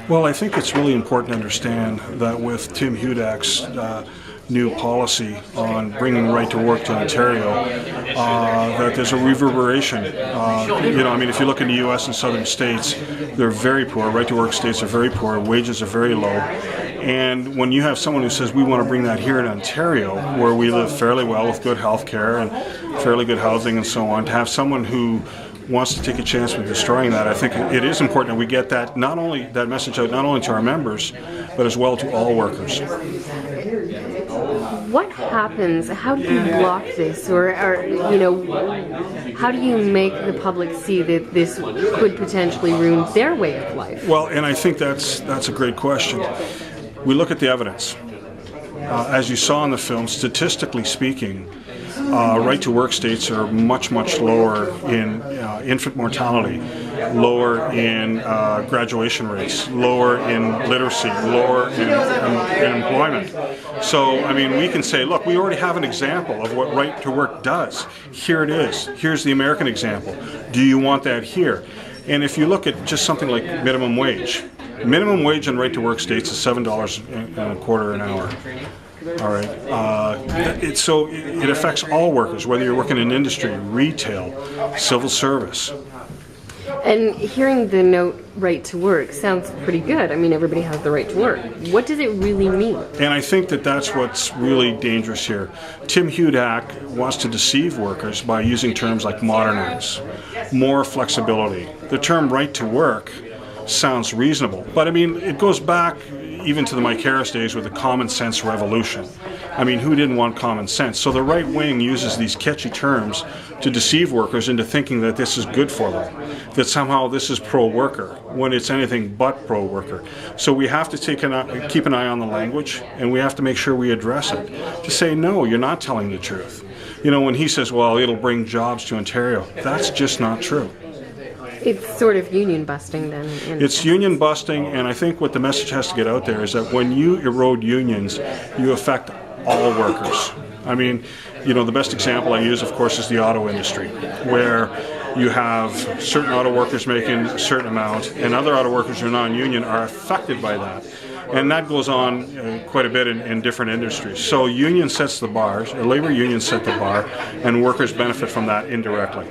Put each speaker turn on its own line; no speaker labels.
Well, I think it's really important to understand that with Tim Hudak's new policy on bringing right to work to Ontario, that there's a reverberation. I mean, if you look in the U.S. and southern states, they're very poor. Right to work states are very poor. Wages are very low. And when you have someone who says we want to bring that here in Ontario, where we live fairly well with good health care and fairly good housing and so on, to have someone who wants to take a chance with destroying that, I think it is important that we get that message out not only to our members, but as well to all workers.
What happens? How do you block this, or how do you make the public see that this could potentially ruin their way of life?
Well, and I think that's a great question. We look at the evidence. As you saw in the film, statistically speaking, right-to-work states are much, much lower in infant mortality, lower in graduation rates, lower in literacy, lower in employment. So, I mean, we can say, look, we already have an example of what right-to-work does. Here it is. Here's the American example. Do you want that here? And if you look at just something like minimum wage in right-to-work states is $7.25 an hour. All right. So it affects all workers, whether you're working in industry, retail, civil service.
And hearing the note right to work sounds pretty good. I mean, everybody has the right to work. What does it really mean?
And I think that's what's really dangerous here. Tim Hudak wants to deceive workers by using terms like modernize, more flexibility. The term right to work sounds reasonable, but I mean, it goes back even to the Mike Harris days with the common sense revolution. I mean, who didn't want common sense? So the right wing uses these catchy terms to deceive workers into thinking that this is good for them, that somehow this is pro-worker, when it's anything but pro-worker. So we have to keep an eye on the language, and we have to make sure we address it, to say, no, you're not telling the truth. You know, when he says, well, it'll bring jobs to Ontario, that's just not true.
It's sort of union busting then.
It's union busting, and I think what the message has to get out there is that when you erode unions, you affect all workers. I mean, the best example I use, of course, is the auto industry, where you have certain auto workers making a certain amount, and other auto workers who are non-union are affected by that. And that goes on quite a bit in different industries. So union sets the bars, or labor unions set the bar, and workers benefit from that indirectly.